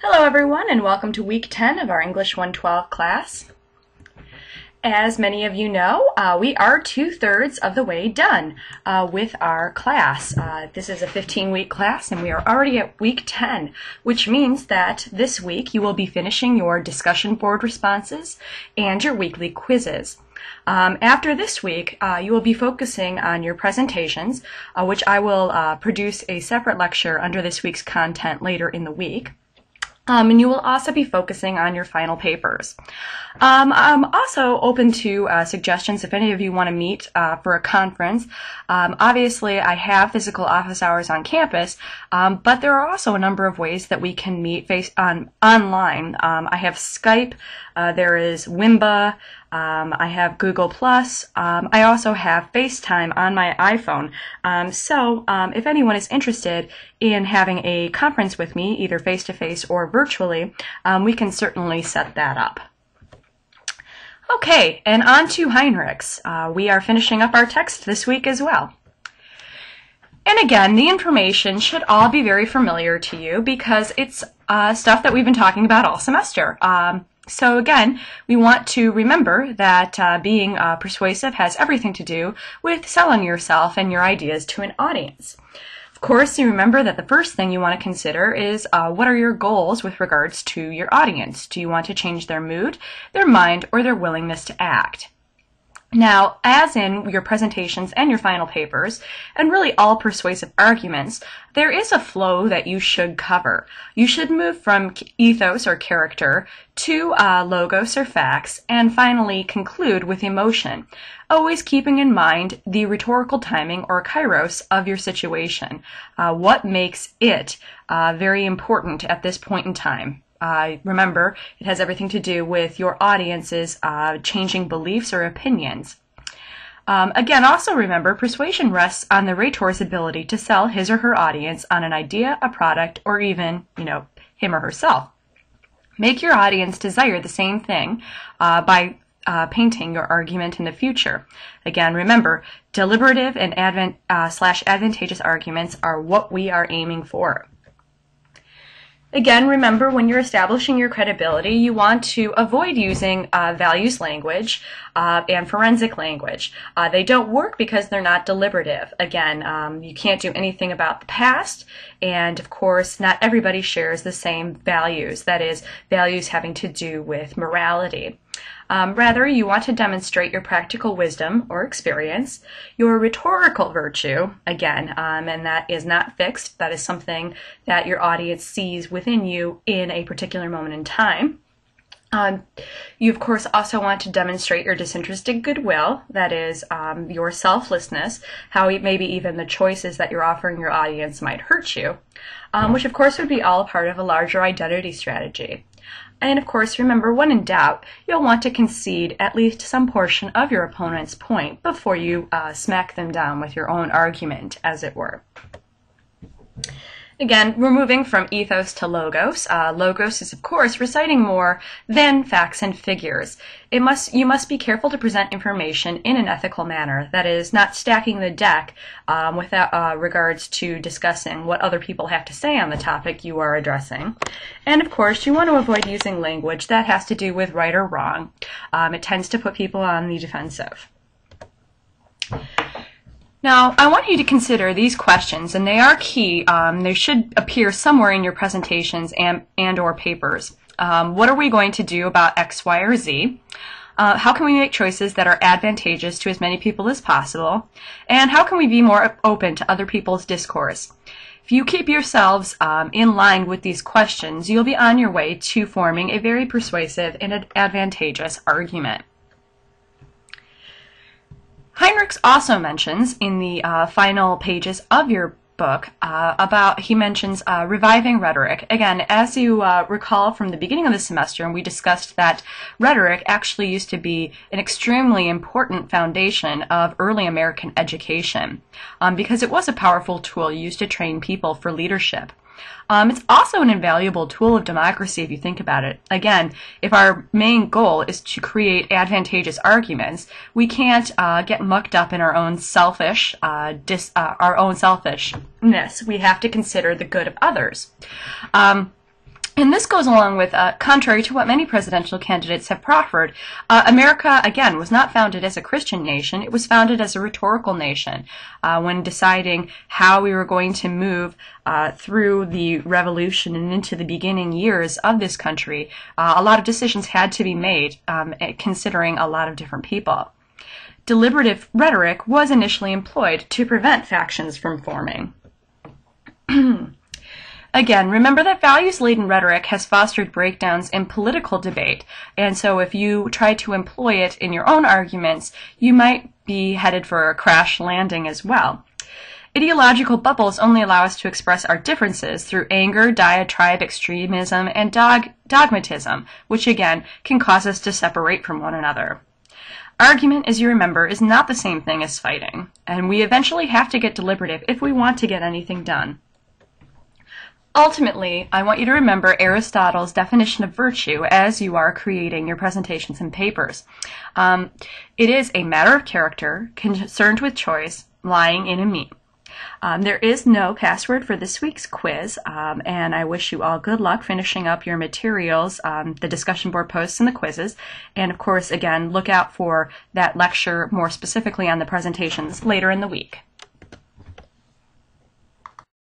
Hello everyone and welcome to week 10 of our English 112 class. As many of you know, we are 2/3 of the way done with our class. This is a 15-week class and we are already at week 10, which means that this week you will be finishing your discussion board responses and your weekly quizzes. After this week, you will be focusing on your presentations, which I will produce a separate lecture under this week's content later in the week. And you will also be focusing on your final papers. I'm also open to suggestions if any of you want to meet for a conference. Obviously, I have physical office hours on campus, but there are also a number of ways that we can meet online. I have Skype, there is Wimba, I have Google+, I also have FaceTime on my iPhone. So if anyone is interested in having a conference with me, either face-to-face or virtually, we can certainly set that up. Okay, and on to Heinrichs. We are finishing up our text this week as well. And again, the information should all be very familiar to you because it's stuff that we've been talking about all semester. So again, we want to remember that being persuasive has everything to do with selling yourself and your ideas to an audience. Of course, you remember that the first thing you want to consider is what are your goals with regards to your audience? Do you want to change their mood, their mind, or their willingness to act? Now, as in your presentations and your final papers, and really all persuasive arguments, there is a flow that you should cover. You should move from ethos or character to logos or facts, and finally conclude with emotion, always keeping in mind the rhetorical timing or kairos of your situation. What makes it very important at this point in time? Remember, it has everything to do with your audience's changing beliefs or opinions. Again, also remember, persuasion rests on the rhetor's ability to sell his or her audience on an idea, a product, or even, him or herself. Make your audience desire the same thing by painting your argument in the future. Again, remember, deliberative and advantageous arguments are what we are aiming for. Again, remember, when you're establishing your credibility, you want to avoid using values language and forensic language. They don't work because they're not deliberative. Again, you can't do anything about the past, and of course, not everybody shares the same values, that is, values having to do with morality. Rather, you want to demonstrate your practical wisdom or experience, your rhetorical virtue, again, and that is not fixed. That is something that your audience sees within you in a particular moment in time. You, of course, also want to demonstrate your disinterested goodwill, that is, your selflessness, how maybe even the choices that you're offering your audience might hurt you, which, of course, would be all part of a larger identity strategy. And of course, remember, when in doubt, you'll want to concede at least some portion of your opponent's point before you smack them down with your own argument, as it were. Again, we're moving from ethos to logos. Logos is, of course, reciting more than facts and figures. You must be careful to present information in an ethical manner, that is, not stacking the deck without regards to discussing what other people have to say on the topic you are addressing. And, of course, you want to avoid using language that has to do with right or wrong. It tends to put people on the defensive. Now, I want you to consider these questions, and they are key. They should appear somewhere in your presentations and or papers. What are we going to do about X, Y, or Z? How can we make choices that are advantageous to as many people as possible? And how can we be more open to other people's discourse? If you keep yourselves in line with these questions, you'll be on your way to forming a very persuasive and advantageous argument. Heinrichs also mentions in the final pages of your book he mentions reviving rhetoric. Again, as you recall from the beginning of the semester, and we discussed that rhetoric actually used to be an extremely important foundation of early American education because it was a powerful tool used to train people for leadership. It's also an invaluable tool of democracy if you think about it. Again, if our main goal is to create advantageous arguments, we can't get mucked up in our own selfishness. We have to consider the good of others. And this goes along with, contrary to what many presidential candidates have proffered, America, again, was not founded as a Christian nation. It was founded as a rhetorical nation. When deciding how we were going to move through the revolution and into the beginning years of this country, a lot of decisions had to be made, considering a lot of different people. Deliberative rhetoric was initially employed to prevent factions from forming. Again, remember that values-laden rhetoric has fostered breakdowns in political debate, and so if you try to employ it in your own arguments, you might be headed for a crash landing as well. Ideological bubbles only allow us to express our differences through anger, diatribe, extremism, and dogmatism, which again can cause us to separate from one another. Argument, as you remember, is not the same thing as fighting, and we eventually have to get deliberative if we want to get anything done. Ultimately, I want you to remember Aristotle's definition of virtue as you are creating your presentations and papers. It is a matter of character, concerned with choice, lying in a mean. There is no password for this week's quiz, and I wish you all good luck finishing up your materials, the discussion board posts and the quizzes. And of course, again, look out for that lecture more specifically on the presentations later in the week.